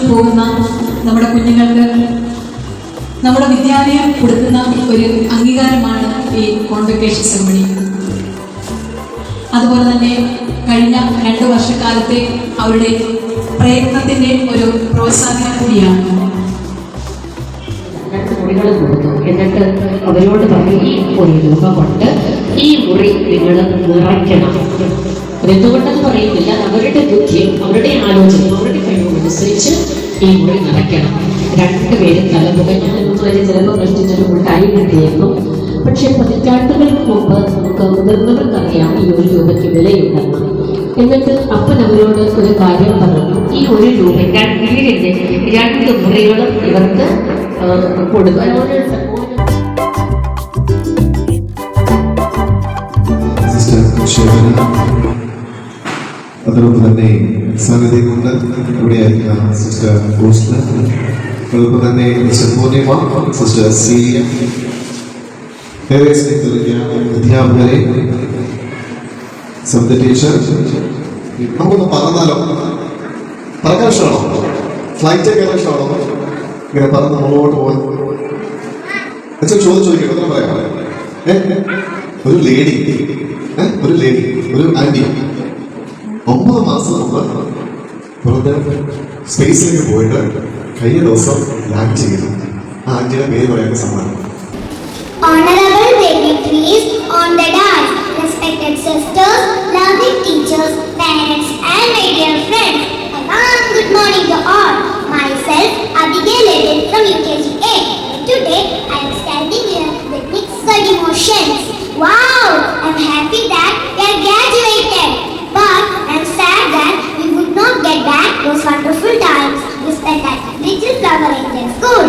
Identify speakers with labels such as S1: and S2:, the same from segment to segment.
S1: പോകുന്ന നമ്മുടെ കുഞ്ഞുങ്ങൾക്ക് നമ്മുടെ വിദ്യാലയം കൊടുക്കുന്ന ഒരു അംഗീകാരമാണ് ഈ കോൺവൊക്കേഷൻ സെറമണി. അതുപോലെ തന്നെ കഴിഞ്ഞ 2 വർഷക്കാലത്തെ അവരുടെ പ്രയത്നത്തിൻ്റെ ഒരു പ്രോത്സാഹനം കൂടിയാണ്.
S2: 2 മുറികൾ കൊടുത്തു. എന്നിട്ട് അവരോട് പറഞ്ഞു, ഈ ഒരു രൂപ കൊണ്ട് ഈ മുറി നിങ്ങൾ നിറയ്ക്കണം. അതെന്തുകൊണ്ടെന്ന് പറയുന്നില്ല, അവരുടെ ബുദ്ധിയും അവരുടെ ആലോചനയും അവരുടെ കഴിവും അനുസരിച്ച് ഈ മുറി നിറയ്ക്കണം. 2 പേരും തലമുഖ ഞാനൊന്നും വരെ ചിലപ്പോൾ കഷ്ടിച്ചിട്ട് മുട്ടായി കിട്ടിയിരുന്നു. പക്ഷെ പതിറ്റാണ്ടുകൾക്ക് മുമ്പ് നമുക്ക് മുതിർന്നവർക്കറിയാം ഈ 1 രൂപയ്ക്ക് വിലയുണ്ടെന്ന്. എന്നിട്ട് അപ്പൻ അവരോട് ഒരു കാര്യം പറഞ്ഞു, ഈ 1 രൂപ വീടിൻ്റെ 2 മുറികളും ഇവർക്ക് കൊടുക്കുക.
S3: അതോടൊപ്പം തന്നെ സാന്നിധ്യം കൊണ്ട് ഇവിടെയായിരിക്കുന്ന സിസ്റ്റർ റോസ്ല, അതോടൊപ്പം തന്നെ സിസ്റ്റർ പൂർണിമ, സിസ്റ്റർ സീലിയ, അധ്യാപകരെ, സബ്ജ ടീച്ചർ. നമുക്കൊന്ന് പറന്നാലോ? പറക്കാൻ ഇഷ്ടമാണോ? ഫ്ലൈറ്റ് കയറാൻ ഇഷ്ടമാണോ? ഇങ്ങനെ പറന്ന് നമ്മളോട്ട് പോകാൻ അച്ഛൻ ചോദിക്കട്ടെ, ഉത്തരം പറയാം. ഒരു ലേഡി ഒരു ആന്റി 9 മാസം മുമ്പ് പുറത്ത് സ്പേസിലേക്ക് പോയിട്ട് കഴിഞ്ഞ ദിവസം ലാൻഡ് ചെയ്തു. ആ ആന്റിയുടെ പേര് പറയാൻ സമ്മാനം.
S4: Honorable dignitaries on the dais, respected sisters, loving teachers, parents, and my dear friends, a warm good morning to all. Myself, Abigail Edin from UKG A. Today, I am standing here with mixed emotions. Wow! I'm happy that we are graduated, but I'm sad that we would not get back those wonderful times we spent at Little Flower Angel School.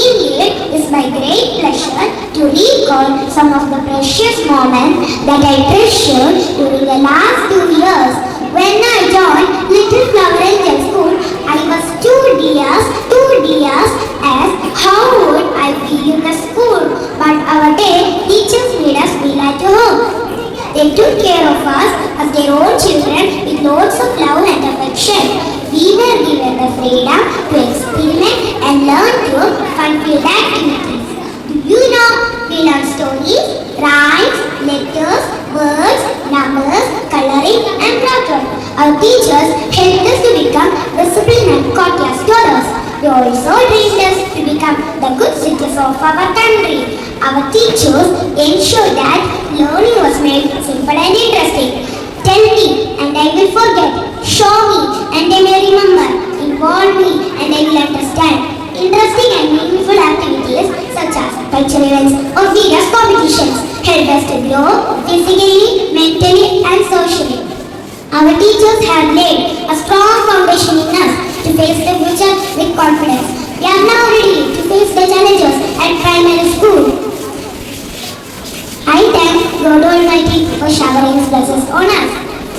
S4: Indeed, it's my great pleasure to recall some of the precious moments that I treasured during the last 2 years. When I joined Little Flower Angel School, I was too dears as how would I feel in the school. But our day, teachers made us feel at home. They took care of us as their own children with loads of love and affection. We were given the freedom to experiment and learn through fun-filled activities. Do you know, we learned stories, rhymes, letters, words, numbers, coloring and proverbs. Our teachers helped us to become disciplined and courteous scholars. They also trained us to become the good citizens of our country. Our teachers ensured that learning was made simple and interesting. Tell me and I will forget. Show me and I may remember. Involve me and I will understand. Interesting and meaningful activities such as cultural events or various competitions help us to grow physically, mentally and socially. Our teachers have laid a strong foundation in us to face the future with confidence. We are now ready to face the challenges at primary school. I thank God Almighty for showering His blessings on us.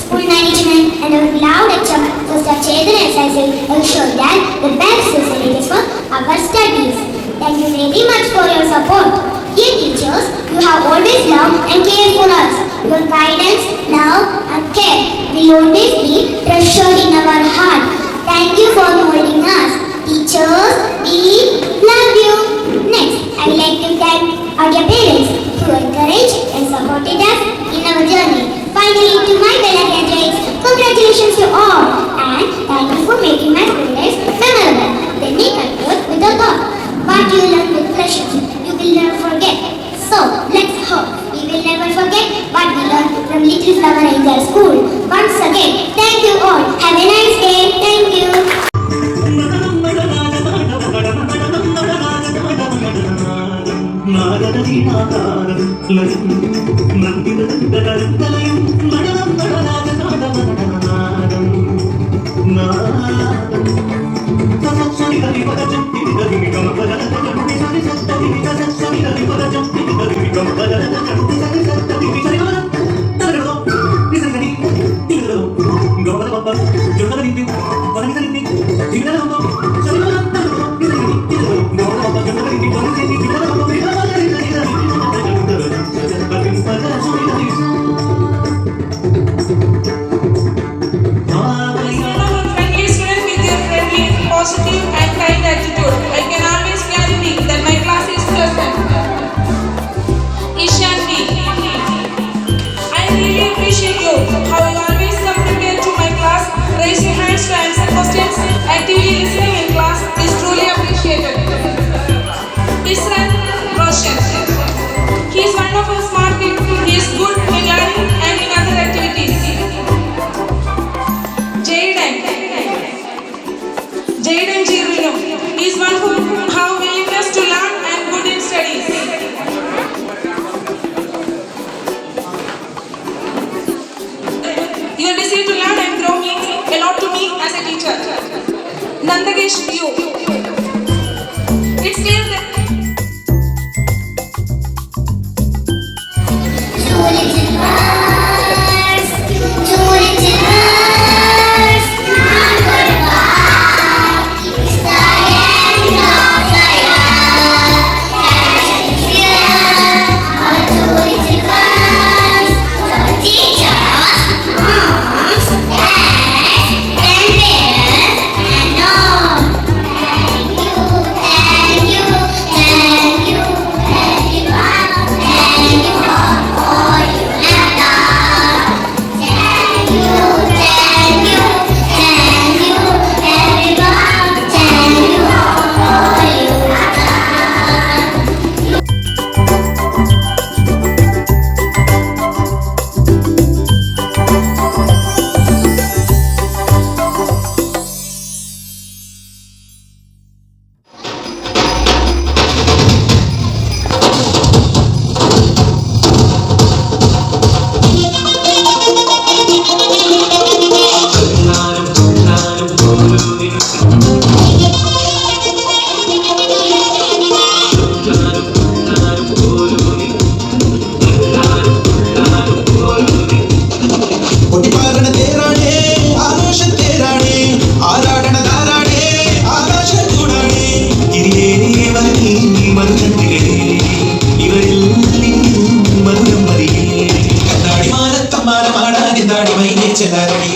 S4: School management and our beloved HM, Mr. Chetan SIC, ensure that the best facilities for our studies. Thank you very much for your support. Dear teachers, you have always loved and cared for us. Your guidance, love and care will always be treasured in our heart. Thank you for molding us. Teachers, we love you. Next, I would like to thank our dear parents who encouraged and supported us in our journey. Finally, to my fellow graduates, congratulations to all and thank you for making my school days memorable. Let me conclude with a thought. What you learn with pleasure, you will never forget. So, let's hope we will never forget what we learned from Little Flower Angel School. Once again, thank you all. Have a nice day. Thank you.
S5: Positive and kind attitude. I can always guarantee that my class is pleasant. Ishanti, I really appreciate you. How you always come prepared to my class, raise your hands to answer questions, actively listening in class is truly appreciated. Isran Roshan, he is one of our smart kids. He is good in learning and in other activities. Jaden Jirino is one who have willingness to learn and good in studies. Your desire to learn and grow means a lot to me as a teacher. Nandagesh, you. It's clear that
S6: ചെല്ലാരടി